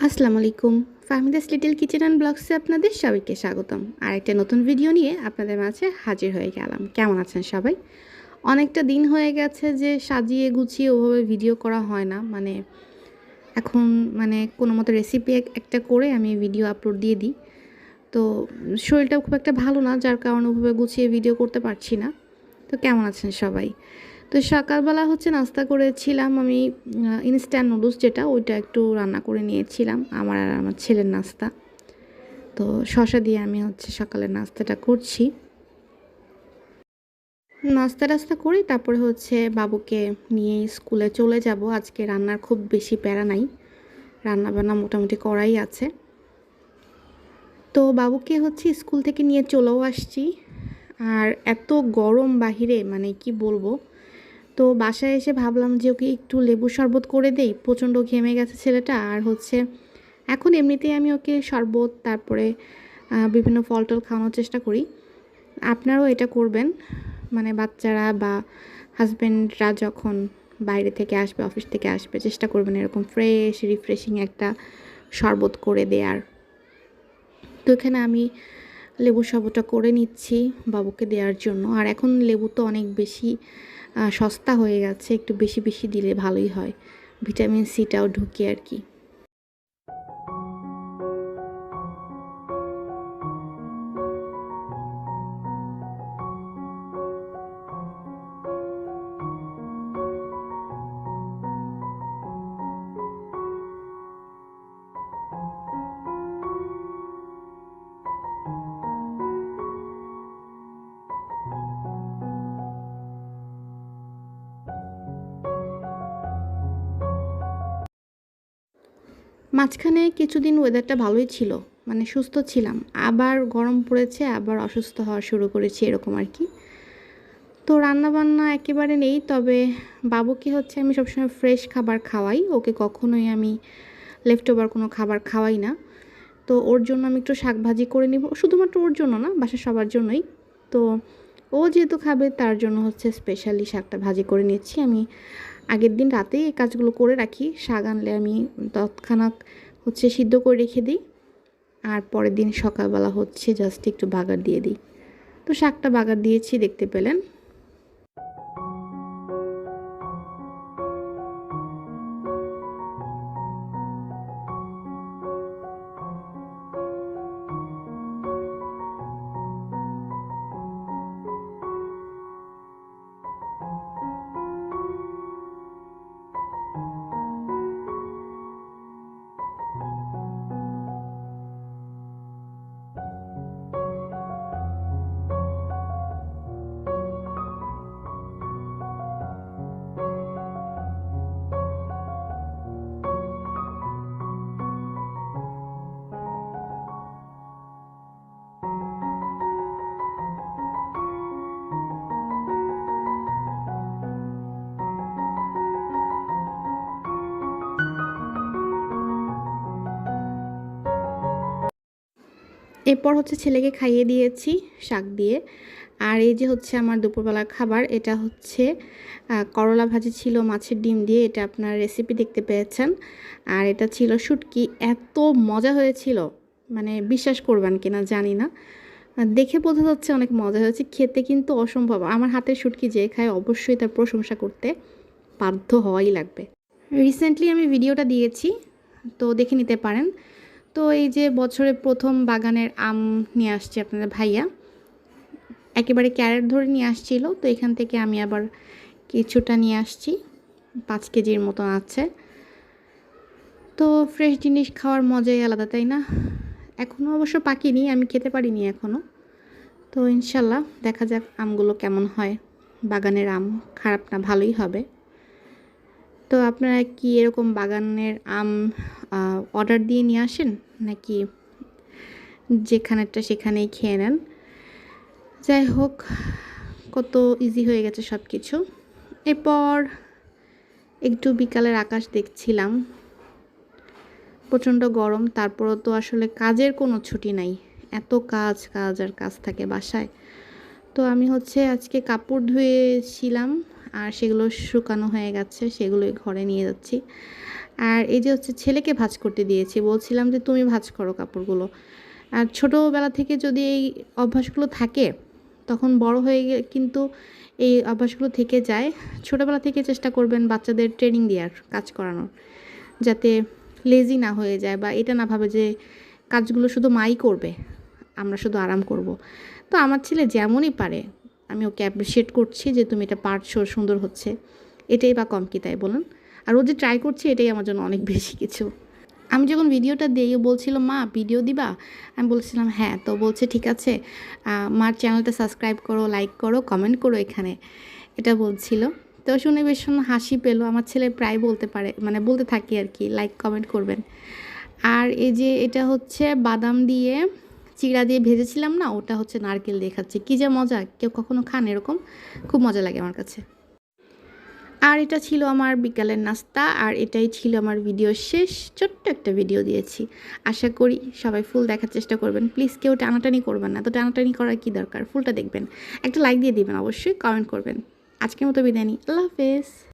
আসসালামু আলাইকুম। Fahmida's little kitchen and ব্লগসে আপনাদের সবাইকে স্বাগতম। আরেকটা নতুন ভিডিও নিয়ে আপনাদের মাঝে হাজির হয়ে গেলাম। কেমন আছেন সবাই? অনেকটা দিন হয়ে গেছে যে সাজিয়ে গুছিয়ে ওভাবে ভিডিও করা হয় না। এখন কোনো মতো রেসিপি একটা করে আমি ভিডিও আপলোড দিয়ে দিই। তো শরীরটাও খুব একটা ভালো না, যার কারণে ওভাবে গুছিয়ে ভিডিও করতে পারছি না। তো কেমন আছেন সবাই? তো সকালবেলা নাস্তা করেছিলাম আমি ইনস্ট্যান্ট নুডলস, যেটা ওইটা একটু রান্না করে নিয়েছিলাম আমার আর আমার ছেলের নাস্তা। তো শসা দিয়ে আমি সকালের নাস্তাটা করছি। নাস্তা টাস্তা করি, তারপরে বাবুকে নিয়ে স্কুলে চলে যাব। আজকে রান্নার খুব বেশি প্যারা নাই, রান্না বান্না মোটামুটি করাই আছে। তো বাবুকে স্কুল থেকে নিয়ে চলেও আসছি। আর এত গরম বাহিরে, কি বলবো। তো বাসায় এসে ভাবলাম যে ওকে একটু লেবু শরবত করে দেই, প্রচণ্ড ঘেমে গেছে ছেলেটা। আর এখন এমনিতেই আমি ওকে শরবত, তারপরে বিভিন্ন ফল টল খাওয়ানোর চেষ্টা করি। আপনারাও এটা করবেন, বাচ্চারা বা হাজব্যান্ডরা যখন বাইরে থেকে আসবে, অফিস থেকে আসবে, চেষ্টা করবেন এরকম ফ্রেশ রিফ্রেশিং একটা শরবত করে দেওয়ার। তো এখানে আমি লেবু শরবতটা করে নিচ্ছি বাবুকে দেওয়ার জন্য। আর এখন লেবু তো অনেক বেশি সস্তা হয়ে গেছে, একটু বেশি বেশি দিলে ভালোই হয়, ভিটামিন সিটাও ঢুকে আর কি। মাঝখানে কিছুদিন ওয়েদারটা ভালোই ছিল, সুস্থ ছিলাম। আবার গরম পড়েছে, আবার অসুস্থ হওয়া শুরু করেছি, এরকম আর কি। তো রান্নাবান্না একেবারে নেই, তবে বাবুকে আমি সবসময় ফ্রেশ খাবার খাওয়াই, ওকে কখনোই আমি লেফট ওভার কোনো খাবার খাওয়াই না। তো ওর জন্য আমি একটু শাক ভাজি করে নিব, শুধুমাত্র ওর জন্য না, বাসার সবার জন্যই। তো ও যেহেতু খাবে, তার জন্য স্পেশালি শাকটা ভাজি করে নিচ্ছি আমি। আগের দিন রাতেই এই কাজগুলো করে রাখি। শাক আনলে আমি তৎক্ষণাৎ সিদ্ধ করে রেখে দিই, আর পরের দিন সকালবেলা জাস্ট একটু বাগার দিয়ে দিই। তো শাকটা বাগার দিয়েছি, দেখতে পেলেন। এরপর ছেলেকে খাইয়ে দিয়েছি শাক দিয়ে। আর এই যে আমার দুপুরবেলার খাবার, এটা করলা ভাজি ছিল মাছের ডিম দিয়ে, এটা আপনার রেসিপি দেখতে পেয়েছেন। আর এটা ছিল শুটকি, এত মজা হয়েছিল, বিশ্বাস করবেন কিনা জানি না, দেখে বোঝা যাচ্ছে অনেক মজা হয়েছে, খেতে কিন্তু অসম্ভব। আমার হাতের শুটকি যে খায় অবশ্যই তার প্রশংসা করতে বাধ্য হওয়াই লাগবে। রিসেন্টলি আমি ভিডিওটা দিয়েছি, তো দেখে নিতে পারেন। তো এই যে বছরের প্রথম বাগানের আম নিয়ে আসছে আপনাদের ভাইয়া, একেবারে ক্যারেট ধরে নিয়ে আসছিল। তো এখান থেকে আমি আবার কিছুটা নিয়ে আসছি, 5 কেজির মতন আছে। তো ফ্রেশ জিনিস খাওয়ার মজাই আলাদা, তাই না? এখনও অবশ্য পাকিনি, আমি খেতে পারিনি এখনও। তো ইনশাল্লাহ দেখা যাক আমগুলো কেমন হয়। বাগানের আম খারাপ না, ভালোই হবে। তো আপনারা কি এরকম বাগানের আম অর্ডার দিয়ে নিয়ে আসেন, নাকি যেখানেরটা সেখানেই খেয়ে নেন? যাই হোক, কত ইজি হয়ে গেছে সব কিছু। এরপর একটু বিকালের আকাশ দেখছিলাম, প্রচণ্ড গরম, তারপরও তো আসলে কাজের কোনো ছুটি নাই, এত কাজ কাজ আর কাজ থাকে বাসায়। তো আমি আজকে কাপড় ধুয়েছিলাম, আর সেগুলো শুকানো হয়ে গেছে, সেগুলোই ঘরে নিয়ে যাচ্ছি। আর এই যে হচ্ছে ছেলেকে ভাঁজ করতে দিয়েছি, বলছিলাম যে তুমি ভাঁজ করো কাপড়গুলো। আর ছোটোবেলা থেকে যদি এই অভ্যাসগুলো থাকে তখন বড় হয়ে কিন্তু এই অভ্যাসগুলো থেকে যায়। ছোটোবেলা থেকে চেষ্টা করবেন বাচ্চাদের ট্রেনিং দেওয়ার, কাজ করানোর, যাতে লেজি না হয়ে যায় বা এটা না ভাবে যে কাজগুলো শুধু মাই করবে, আমরা শুধু আরাম করব। তো আমার ছেলে যেমনই পারে আমি ওকে অ্যাপ্রিসিয়েট করছি যে তুমি এটা পারছো, সুন্দর হচ্ছে, এটাই বা কম কি তাই বলুন। আর ও যে ট্রাই করছে এটাই আমার জন্য অনেক বেশি কিছু। আমি যখন ভিডিওটা দিই ও বলছিল মা ভিডিও দিবা, আমি বলছিলাম হ্যাঁ। তো বলছে ঠিক আছে, মার চ্যানেলটা সাবস্ক্রাইব করো, লাইক করো, কমেন্ট করো এখানে, এটা বলছিল। তো শুনে ভীষণ হাসি পেলো। আমার ছেলে প্রায় বলতে পারে, মানে বলতে থাকি আর কি, লাইক কমেন্ট করবেন। আর এই যে এটা হচ্ছে বাদাম দিয়ে চিড়া দিয়ে ভেজেছিলাম না, ওটা হচ্ছে নারকেল দিয়ে খাচ্ছি, কী যে মজা, কেউ কখনো খান এরকম? খুব মজা লাগে আমার কাছে। আর এটা ছিল আমার বিকালের নাস্তা, আর এটাই ছিল আমার ভিডিও শেষ। ছোট্ট একটা ভিডিও দিয়েছি, আশা করি সবাই ফুল দেখার চেষ্টা করবেন। প্লিজ কেউ টানাটানি করবেন না, তো টানাটানি করার কী দরকার, ফুলটা দেখবেন, একটা লাইক দিয়ে দিবেন, অবশ্যই কমেন্ট করবেন। আজকের মতো বিদায় নিই, আল্লাহ হাফেজ।